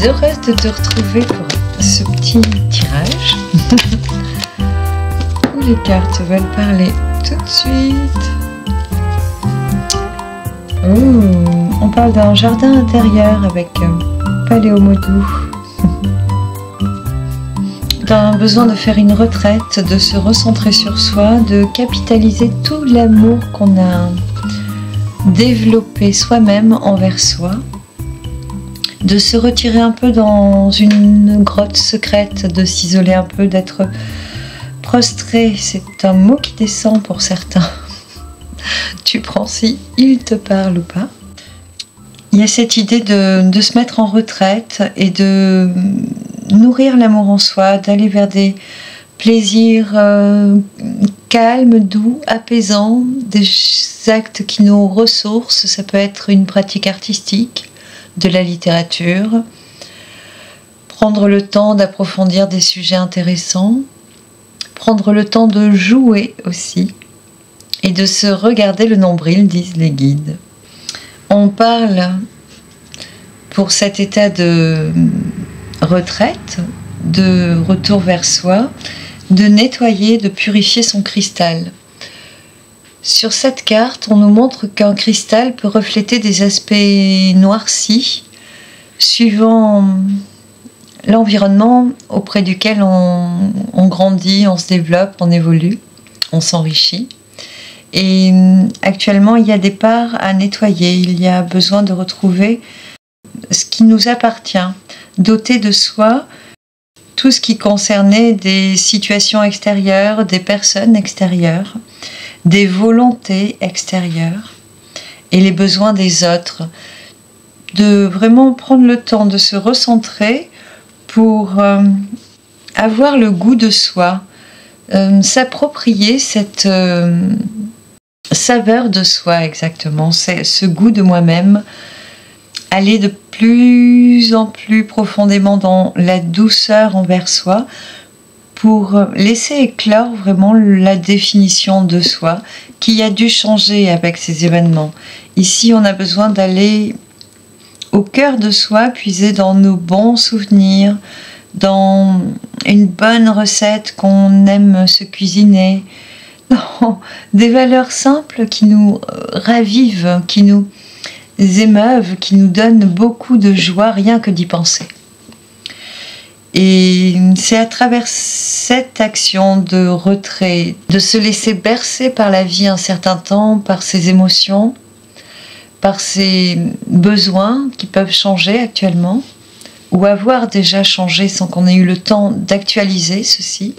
heureuse de te retrouver pour ce petit tirage où les cartes veulent parler tout de suite. On parle d'un jardin intérieur avec Paléomodou, d'un besoin de faire une retraite, de se recentrer sur soi, de capitaliser tout l'amour qu'on a développé soi-même envers soi, de se retirer un peu dans une grotte secrète, de s'isoler un peu, d'être prostré. C'est un mot qui descend pour certains. Tu prends si il te parle ou pas. Il y a cette idée de se mettre en retraite et de nourrir l'amour en soi, d'aller vers des plaisirs calmes, doux, apaisants, des actes qui nous ressourcent. Ça peut être une pratique artistique, de la littérature, prendre le temps d'approfondir des sujets intéressants, prendre le temps de jouer aussi et de se regarder le nombril, disent les guides. On parle pour cet état de retraite, de retour vers soi, de nettoyer, de purifier son cristal. Sur cette carte, on nous montre qu'un cristal peut refléter des aspects noircis suivant l'environnement auprès duquel on grandit, on se développe, on évolue, on s'enrichit. Et actuellement, il y a des parts à nettoyer, il y a besoin de retrouver ce qui nous appartient, doter de soi tout ce qui concernait des situations extérieures, des personnes extérieures, des volontés extérieures et les besoins des autres, de vraiment prendre le temps de se recentrer pour avoir le goût de soi, s'approprier cette saveur de soi exactement, c'est ce goût de moi-même, aller de plus en plus profondément dans la douceur envers soi, pour laisser éclore vraiment la définition de soi qui a dû changer avec ces événements. Ici, on a besoin d'aller au cœur de soi, puiser dans nos bons souvenirs, dans une bonne recette qu'on aime se cuisiner, dans des valeurs simples qui nous ravivent, qui nous émeuvent, qui nous donnent beaucoup de joie rien que d'y penser. Et c'est à travers cette action de retrait, de se laisser bercer par la vie un certain temps, par ses émotions, par ses besoins qui peuvent changer actuellement, ou avoir déjà changé sans qu'on ait eu le temps d'actualiser ceci.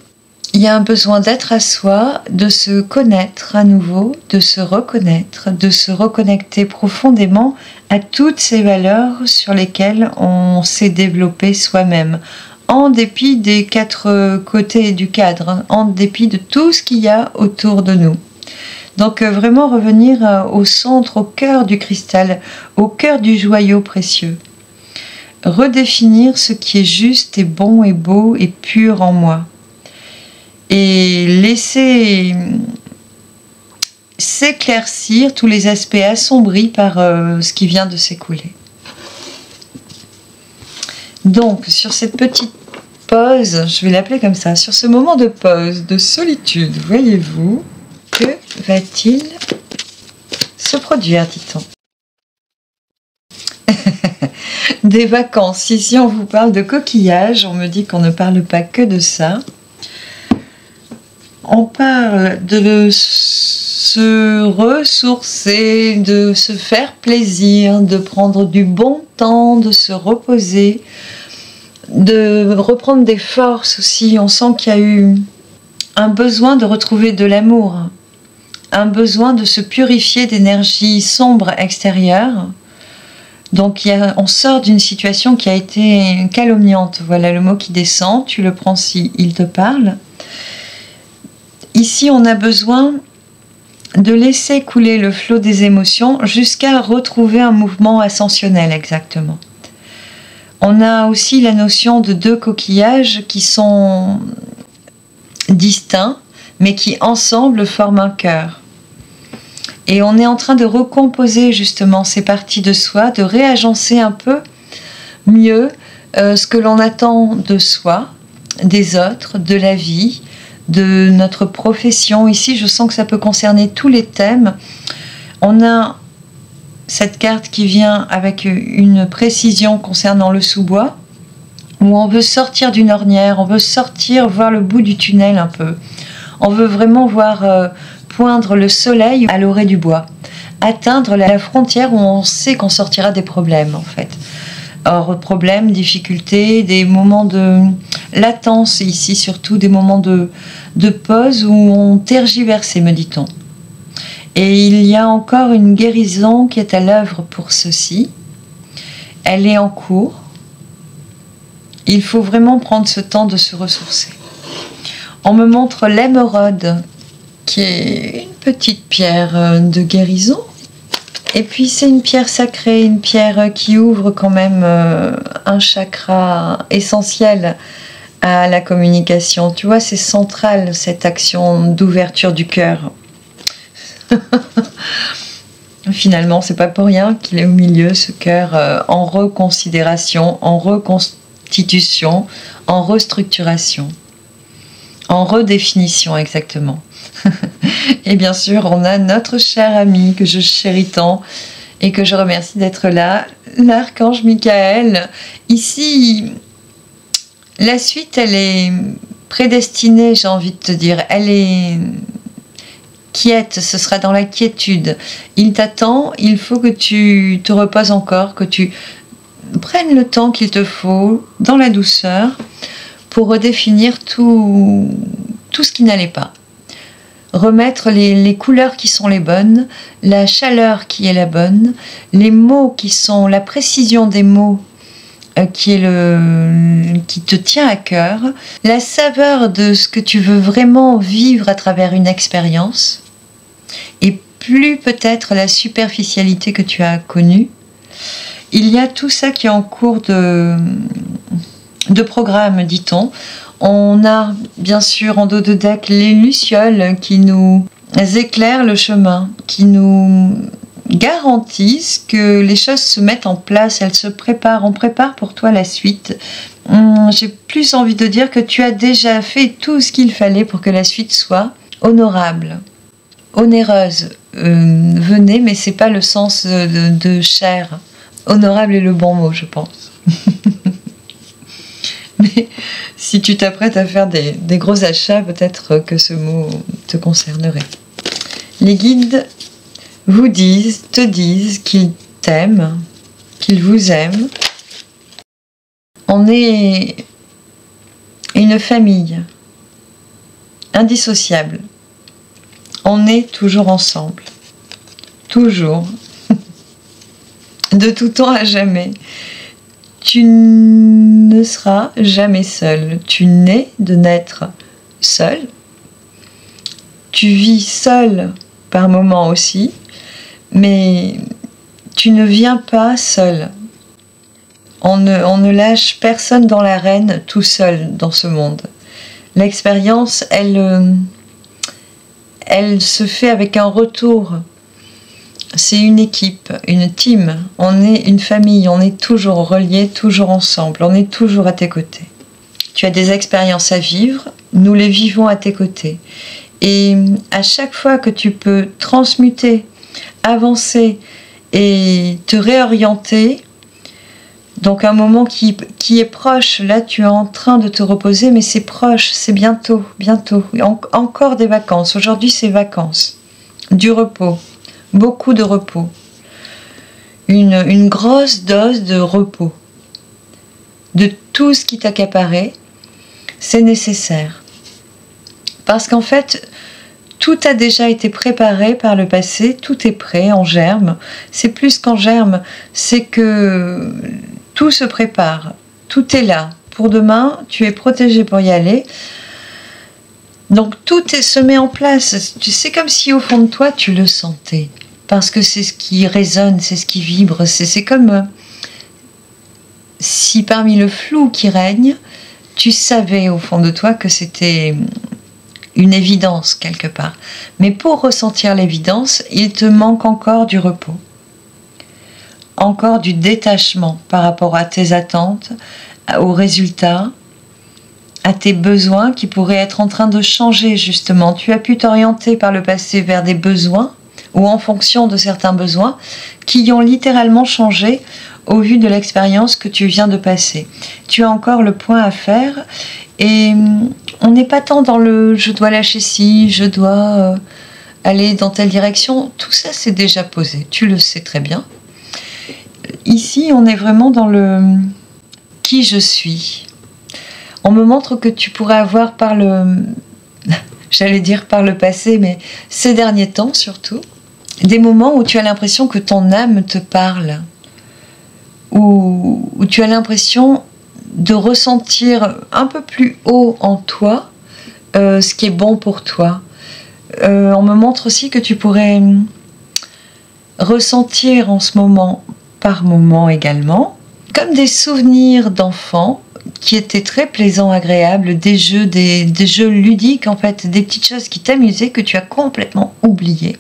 Il y a un besoin d'être à soi, de se connaître à nouveau, de se reconnaître, de se reconnecter profondément à toutes ces valeurs sur lesquelles on s'est développé soi-même, en dépit des quatre côtés du cadre, en dépit de tout ce qu'il y a autour de nous. Donc vraiment revenir au centre, au cœur du cristal, au cœur du joyau précieux. Redéfinir ce qui est juste et bon et beau et pur en moi. Et laisser s'éclaircir tous les aspects assombris par ce qui vient de s'écouler. Donc, sur cette petite pause, je vais l'appeler comme ça, sur ce moment de pause, de solitude, voyez-vous, que va-t-il se produire, dit-on? Des vacances. Ici, on vous parle de coquillages. On me dit qu'on ne parle pas que de ça. On parle de se ressourcer, de se faire plaisir, de prendre du bon temps, de se reposer, de reprendre des forces aussi. On sent qu'il y a eu un besoin de retrouver de l'amour, un besoin de se purifier d'énergie sombre extérieure. Donc on sort d'une situation qui a été calomniante. Voilà le mot qui descend, tu le prends si il te parle. Ici, on a besoin de laisser couler le flot des émotions jusqu'à retrouver un mouvement ascensionnel exactement. On a aussi la notion de deux coquillages qui sont distincts, mais qui ensemble forment un cœur. Et on est en train de recomposer justement ces parties de soi, de réagencer un peu mieux ce que l'on attend de soi, des autres, de la vie, de notre profession. Ici, je sens que ça peut concerner tous les thèmes. On a cette carte qui vient avec une précision concernant le sous-bois, où on veut sortir d'une ornière, on veut sortir, voir le bout du tunnel un peu. On veut vraiment voir poindre le soleil à l'orée du bois, atteindre la frontière où on sait qu'on sortira des problèmes en fait. Or, problèmes, difficultés, des moments de latence ici, surtout des moments de pause où on tergiversait, me dit-on. Et il y a encore une guérison qui est à l'œuvre pour ceci. Elle est en cours. Il faut vraiment prendre ce temps de se ressourcer. On me montre l'émeraude, qui est une petite pierre de guérison. Et puis c'est une pierre sacrée, une pierre qui ouvre quand même un chakra essentiel à la communication. Tu vois, c'est central cette action d'ouverture du cœur. Finalement, c'est pas pour rien qu'il est au milieu, ce cœur en reconsidération, en reconstitution, en restructuration, en redéfinition exactement. Et bien sûr, on a notre cher ami que je chéris tant et que je remercie d'être là, l'archange Michael. Ici, la suite, elle est prédestinée, j'ai envie de te dire. Elle est quiète, ce sera dans la quiétude. Il t'attend, il faut que tu te reposes encore, que tu prennes le temps qu'il te faut, dans la douceur, pour redéfinir tout ce qui n'allait pas. Remettre les couleurs qui sont les bonnes, la chaleur qui est la bonne, les mots qui sont, la précision des mots qui te tient à cœur, la saveur de ce que tu veux vraiment vivre à travers une expérience, et plus peut-être la superficialité que tu as connue. Il y a tout ça qui est en cours de programme, dit-on. On a bien sûr en dos de deck les lucioles qui nous éclairent le chemin, qui nous garantissent que les choses se mettent en place, elles se préparent, on prépare pour toi la suite. J'ai plus envie de dire que tu as déjà fait tout ce qu'il fallait pour que la suite soit honorable, onéreuse. Venez, mais c'est pas le sens de cher. Honorable est le bon mot, je pense. Mais si tu t'apprêtes à faire des gros achats, peut-être que ce mot te concernerait. Les guides te disent qu'ils t'aiment, qu'ils vous aiment. On est une famille indissociable. On est toujours ensemble. Toujours. De tout temps à jamais. Tu ne seras jamais seul. Tu nais de naître seul. Tu vis seul par moments aussi, mais tu ne viens pas seul. On ne lâche personne dans l'arène tout seul dans ce monde. L'expérience, elle se fait avec un retour. C'est une équipe, une team, on est une famille, on est toujours reliés, toujours ensemble, on est toujours à tes côtés. Tu as des expériences à vivre, nous les vivons à tes côtés. Et à chaque fois que tu peux transmuter, avancer et te réorienter, donc un moment qui est proche, là tu es en train de te reposer, mais c'est proche, c'est bientôt. Encore des vacances, aujourd'hui c'est vacances, du repos. Beaucoup de repos, une grosse dose de repos, de tout ce qui t'accaparait, c'est nécessaire. Parce qu'en fait, tout a déjà été préparé par le passé, tout est prêt, en germe. C'est plus qu'en germe, c'est que tout se prépare, tout est là. Pour demain, tu es protégé pour y aller. Donc tout se met en place, c'est comme si au fond de toi tu le sentais, parce que c'est ce qui résonne, c'est ce qui vibre, c'est comme si parmi le flou qui règne, tu savais au fond de toi que c'était une évidence quelque part. Mais pour ressentir l'évidence, il te manque encore du repos, encore du détachement par rapport à tes attentes, aux résultats, à tes besoins qui pourraient être en train de changer justement. Tu as pu t'orienter par le passé vers des besoins ou en fonction de certains besoins qui ont littéralement changé au vu de l'expérience que tu viens de passer. Tu as encore le point à faire et on n'est pas tant dans le « je dois lâcher ci, je dois aller dans telle direction ». Tout ça c'est déjà posé, tu le sais très bien. Ici on est vraiment dans le « qui je suis ». On me montre que tu pourrais avoir par le, j'allais dire par le passé, mais ces derniers temps surtout, des moments où tu as l'impression que ton âme te parle, où tu as l'impression de ressentir un peu plus haut en toi ce qui est bon pour toi. On me montre aussi que tu pourrais ressentir en ce moment, par moment également, comme des souvenirs d'enfants, qui étaient très plaisants, agréables, des jeux ludiques en fait, des petites choses qui t'amusaient que tu as complètement oubliées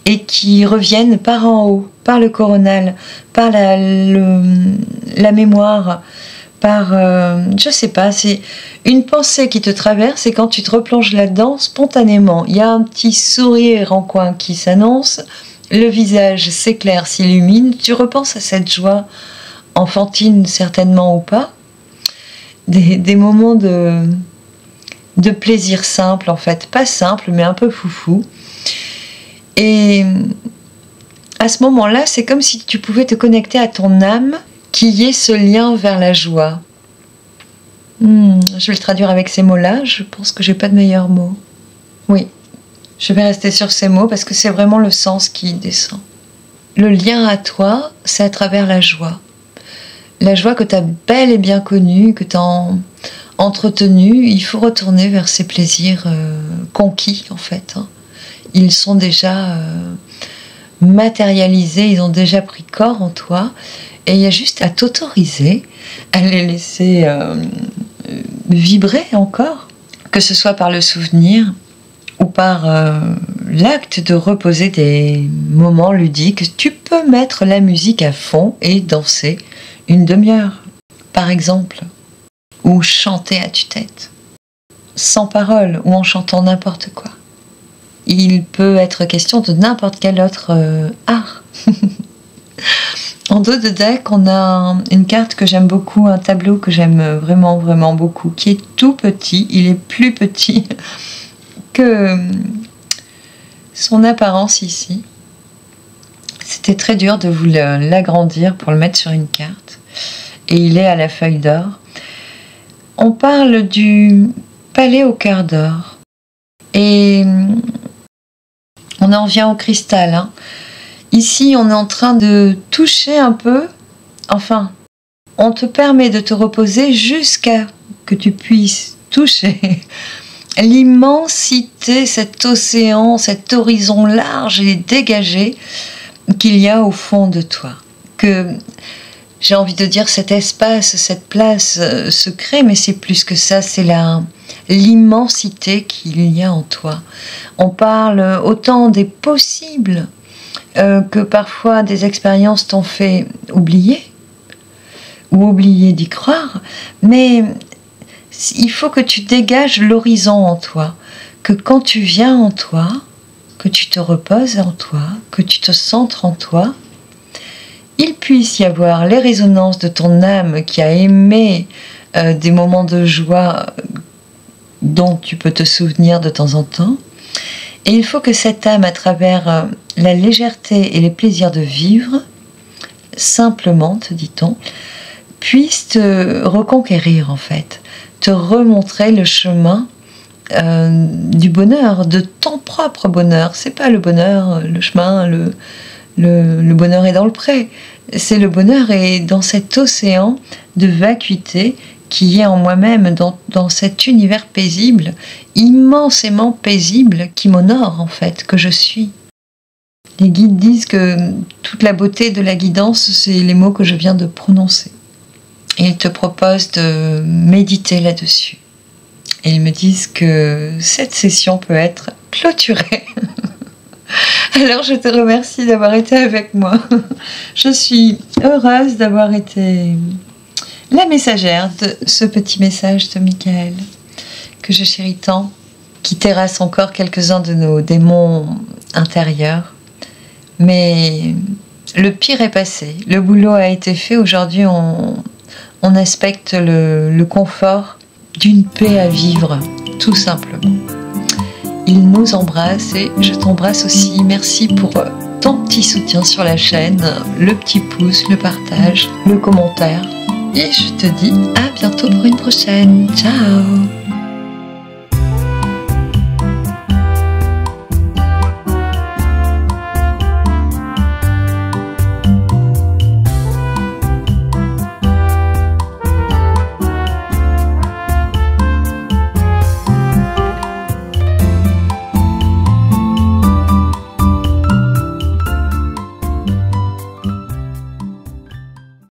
et qui reviennent par en haut, par le coronal, par la mémoire, par, je sais pas, c'est une pensée qui te traverse et quand tu te replonges là-dedans, spontanément, il y a un petit sourire en coin qui s'annonce, le visage s'éclaire, s'illumine, tu repenses à cette joie enfantine certainement ou pas, des moments de plaisir simple en fait, pas simple mais un peu foufou. Et à ce moment-là, c'est comme si tu pouvais te connecter à ton âme qui y ait ce lien vers la joie. Je vais le traduire avec ces mots-là, je pense que j'ai pas de meilleurs mots. Oui, je vais rester sur ces mots parce que c'est vraiment le sens qui descend. Le lien à toi, c'est à travers la joie. La joie que tu as bel et bien connue, que tu as entretenue, il faut retourner vers ces plaisirs conquis en fait. Ils sont déjà matérialisés, ils ont déjà pris corps en toi et il y a juste à t'autoriser à les laisser vibrer encore, que ce soit par le souvenir ou par l'acte de reposer des moments ludiques. Tu peux mettre la musique à fond et danser une demi-heure, par exemple, ou chanter à tue-tête, sans parole, ou en chantant n'importe quoi. Il peut être question de n'importe quel autre art. En dos de deck, on a une carte que j'aime beaucoup, un tableau que j'aime vraiment, vraiment beaucoup, qui est tout petit, il est plus petit que son apparence ici. C'était très dur de vous l'agrandir pour le mettre sur une carte. Et il est à la feuille d'or. On parle du palais au cœur d'or. Et on en vient au cristal. Ici, on est en train de toucher un peu. Enfin, on te permet de te reposer jusqu'à que tu puisses toucher l'immensité, cet océan, cet horizon large et dégagé qu'il y a au fond de toi, que j'ai envie de dire cet espace, cette place se crée, mais c'est plus que ça, c'est l'immensité qu'il y a en toi. On parle autant des possibles que parfois des expériences t'ont fait oublier ou oublier d'y croire, mais il faut que tu dégages l'horizon en toi, que quand tu viens en toi, que tu te reposes en toi, que tu te centres en toi, il puisse y avoir les résonances de ton âme qui a aimé des moments de joie dont tu peux te souvenir de temps en temps. Et il faut que cette âme, à travers la légèreté et les plaisirs de vivre, simplement, te dit-on, puisse te reconquérir en fait, te remontrer le chemin du bonheur, de ton propre bonheur. C'est pas le bonheur, le chemin, le bonheur est dans le pré. C'est le bonheur est dans cet océan de vacuité qui est en moi-même, dans cet univers paisible, immensément paisible, qui m'honore en fait, que je suis. Les guides disent que toute la beauté de la guidance, c'est les mots que je viens de prononcer. Et ils te proposent de méditer là-dessus. Et ils me disent que cette session peut être clôturée. Alors je te remercie d'avoir été avec moi. Je suis heureuse d'avoir été la messagère de ce petit message de Michael, que je chéris tant, qui terrasse encore quelques-uns de nos démons intérieurs. Mais le pire est passé, le boulot a été fait. Aujourd'hui, on aspecte le confort d'une paix à vivre, tout simplement. Il nous embrasse et je t'embrasse aussi. Merci pour ton petit soutien sur la chaîne, le petit pouce, le partage, le commentaire. Et je te dis à bientôt pour une prochaine. Ciao!